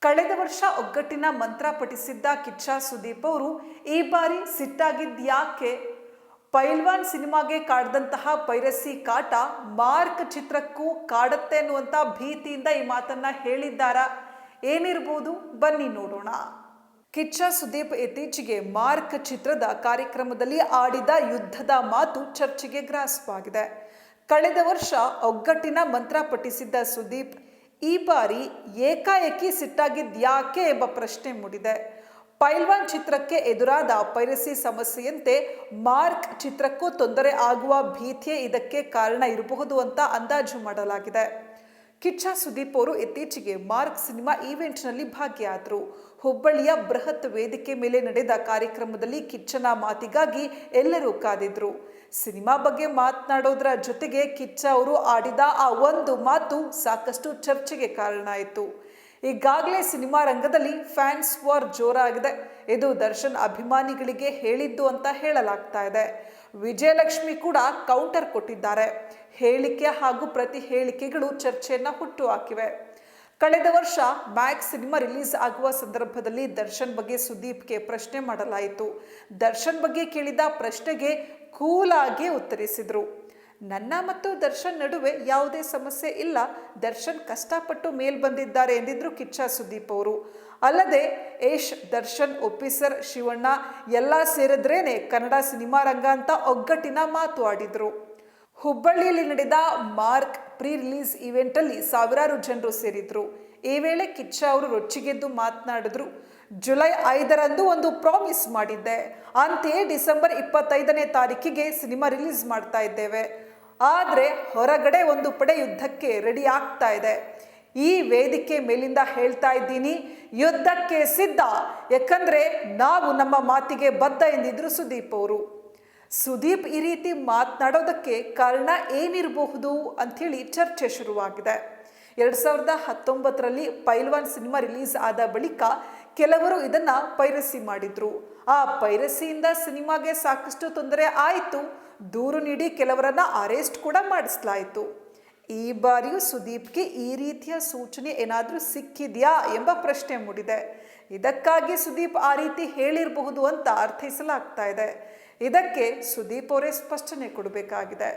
ಕಳೆದ ವರ್ಷ ಒಗ್ಗಟ್ಟಿನ ಮಂತ್ರ ಪಠಿಸಿದ್ದ ಕಿಚ್ಚ ಸುದೀಪ್ ಅವರು ಈ ಬಾರಿ ಸಿಟ್ಟಾಗಿದ್ಯಾಕೆ? ಪೈಲ್ವಾನ್ ಸಿನಿಮಾಗೆ ಕಾಡ್ದಂತಹ ಪೈರಸಿ ಕಾಟ ಮಾರ್ಕ್ ಚಿತ್ರಕ್ಕೂ ಕಾಡತ್ತೆ ಅನ್ನುವಂಥ ಭೀತಿಯಿಂದ ಈ ಮಾತನ್ನ ಹೇಳಿದ್ದಾರಾ? ಏನಿರ್ಬೋದು ಬನ್ನಿ ನೋಡೋಣ. ಕಿಚ್ಚ ಸುದೀಪ್ ಇತ್ತೀಚೆಗೆ ಮಾರ್ಕ್ ಚಿತ್ರದ ಕಾರ್ಯಕ್ರಮದಲ್ಲಿ ಆಡಿದ ಯುದ್ಧದ ಮಾತು ಚರ್ಚೆಗೆ ಗ್ರಾಸವಾಗಿದೆ. ಕಳೆದ ವರ್ಷ ಒಗ್ಗಟ್ಟಿನ ಮಂತ್ರ ಪಠಿಸಿದ್ದ ಸುದೀಪ್ ಈ ಬಾರಿ ಏಕಾಏಕಿ ಸಿಟ್ಟಾಗಿದ್ಯಾಕೆ ಎಂಬ ಪ್ರಶ್ನೆ ಮೂಡಿದೆ. ಪೈಲ್ವಾನ್ ಚಿತ್ರಕ್ಕೆ ಎದುರಾದ ಪೈರಸಿ ಸಮಸ್ಯೆಯಂತೆ ಮಾರ್ಕ್ ಚಿತ್ರಕ್ಕೂ ತೊಂದರೆ ಆಗುವ ಭೀತಿಯೇ ಇದಕ್ಕೆ ಕಾರಣ ಇರಬಹುದು ಅಂತ ಅಂದಾಜು ಮಾಡಲಾಗಿದೆ. ಕಿಚ್ಚ ಸುದೀಪ್ ಅವರು ಇತ್ತೀಚೆಗೆ ಮಾರ್ಕ್ ಸಿನಿಮಾ ಈವೆಂಟ್ನಲ್ಲಿ ಭಾಗಿಯಾದರು. ಹುಬ್ಬಳ್ಳಿಯ ಬೃಹತ್ ವೇದಿಕೆ ಮೇಲೆ ನಡೆದ ಕಾರ್ಯಕ್ರಮದಲ್ಲಿ ಕಿಚ್ಚನ ಮಾತಿಗಾಗಿ ಎಲ್ಲರೂ ಕಾದಿದ್ರು. ಸಿನಿಮಾ ಬಗ್ಗೆ ಮಾತನಾಡೋದ್ರ ಜೊತೆಗೆ ಕಿಚ್ಚ ಅವರು ಆಡಿದ ಆ ಒಂದು ಮಾತು ಸಾಕಷ್ಟು ಚರ್ಚೆಗೆ ಕಾರಣ ಆಯಿತು. ಈಗಾಗಲೇ ಸಿನಿಮಾ ರಂಗದಲ್ಲಿ ಫ್ಯಾನ್ಸ್ ವಾರ್ ಜೋರಾಗಿದೆ. ಇದು ದರ್ಶನ್ ಅಭಿಮಾನಿಗಳಿಗೆ ಹೇಳಿದ್ದು ಅಂತ ಹೇಳಲಾಗ್ತಾ ಇದೆ. ವಿಜಯಲಕ್ಷ್ಮಿ ಕೂಡ ಕೌಂಟರ್ ಕೊಟ್ಟಿದ್ದಾರೆ. ಹೇಳಿಕೆ ಹಾಗೂ ಪ್ರತಿ ಹೇಳಿಕೆಗಳು ಚರ್ಚೆಯನ್ನ ಹುಟ್ಟು ಹಾಕಿವೆ. ಕಳೆದ ವರ್ಷ ಮ್ಯಾಕ್ಸ್ ಸಿನಿಮಾ ರಿಲೀಸ್ ಆಗುವ ಸಂದರ್ಭದಲ್ಲಿ ದರ್ಶನ್ ಬಗ್ಗೆ ಸುದೀಪ್ಗೆ ಪ್ರಶ್ನೆ ಮಾಡಲಾಯಿತು. ದರ್ಶನ್ ಬಗ್ಗೆ ಕೇಳಿದ ಪ್ರಶ್ನೆಗೆ ಕೂಲ್ ಆಗಿ ಉತ್ತರಿಸಿದ್ರು. ನನ್ನ ಮತ್ತು ದರ್ಶನ್ ನಡುವೆ ಯಾವುದೇ ಸಮಸ್ಯೆ ಇಲ್ಲ, ದರ್ಶನ್ ಕಷ್ಟಪಟ್ಟು ಮೇಲ್ ಬಂದಿದ್ದಾರೆ ಎಂದಿದ್ರು ಕಿಚ್ಚ ಸುದೀಪ್ ಅವರು. ಅಲ್ಲದೆ ಯಶ್, ದರ್ಶನ್, ಒಪ್ಪಿಸರ್, ಶಿವಣ್ಣ ಎಲ್ಲ ಸೇರಿದ್ರೇನೆ ಕನ್ನಡ ಸಿನಿಮಾ ರಂಗ ಅಂತ ಒಗ್ಗಟ್ಟಿನ ಮಾತು ಆಡಿದ್ರು. ಹುಬ್ಬಳ್ಳಿಯಲ್ಲಿ ನಡೆದ ಮಾರ್ಕ್ ಪ್ರೀ ರಿಲೀಸ್ ಈವೆಂಟ್ ಅಲ್ಲಿ ಸಾವಿರಾರು ಜನರು ಸೇರಿದ್ರು. ಈ ವೇಳೆ ಕಿಚ್ಚ ಅವರು ರೊಚ್ಚಿಗೆದ್ದು ಮಾತನಾಡಿದ್ರು. ಜುಲೈ 5ರಂದು ಒಂದು ಪ್ರಾಮಿಸ್ ಮಾಡಿದ್ದೆ, ಅಂತೆಯೇ ಡಿಸೆಂಬರ್ 25ನೇ ತಾರೀಕಿಗೆ ಸಿನಿಮಾ ರಿಲೀಸ್ ಮಾಡ್ತಾ ಇದ್ದೇವೆ. ಆದರೆ ಹೊರಗಡೆ ಒಂದು ಪಡೆ ಯುದ್ಧಕ್ಕೆ ರೆಡಿ ಆಗ್ತಾ ಇದೆ. ಈ ವೇದಿಕೆ ಮೇಲಿಂದ ಹೇಳ್ತಾ ಇದ್ದೀನಿ, ಯುದ್ಧಕ್ಕೆ ಸಿದ್ಧ, ಯಾಕಂದ್ರೆ ನಾವು ನಮ್ಮ ಮಾತಿಗೆ ಬದ್ಧ ಎಂದಿದ್ರು ಸುದೀಪ್ ಅವರು. ಸುದೀಪ್ ಈ ರೀತಿ ಮಾತನಾಡೋದಕ್ಕೆ ಕಾರಣ ಏನಿರಬಹುದು ಅಂಥೇಳಿ ಚರ್ಚೆ ಶುರುವಾಗಿದೆ. 2019ರಲ್ಲಿ ಪೈಲ್ವಾನ್ ಸಿನಿಮಾ ರಿಲೀಸ್ ಆದ ಬಳಿಕ ಕೆಲವರು ಇದನ್ನ ಪೈರಸಿ ಮಾಡಿದ್ರು. ಆ ಪೈರಸಿಯಿಂದ ಸಿನಿಮಾಗೆ ಸಾಕಷ್ಟು ತೊಂದರೆ ಆಯಿತು. ದೂರು ನೀಡಿ ಕೆಲವರನ್ನ ಅರೆಸ್ಟ್ ಕೂಡ ಮಾಡಿಸಲಾಯಿತು. ಈ ಬಾರಿಯೂ ಸುದೀಪ್ಗೆ ಈ ರೀತಿಯ ಸೂಚನೆ ಏನಾದರೂ ಸಿಕ್ಕಿದೆಯಾ ಎಂಬ ಪ್ರಶ್ನೆ ಮೂಡಿದೆ. ಇದಕ್ಕಾಗಿ ಸುದೀಪ್ ಆ ರೀತಿ ಹೇಳಿರಬಹುದು ಅಂತ ಅರ್ಥೈಸಲಾಗ್ತಾ ಇದೆ. ಇದಕ್ಕೆ ಸುದೀಪ್ ಅವರೇ ಸ್ಪಷ್ಟನೆ ಕೊಡಬೇಕಾಗಿದೆ.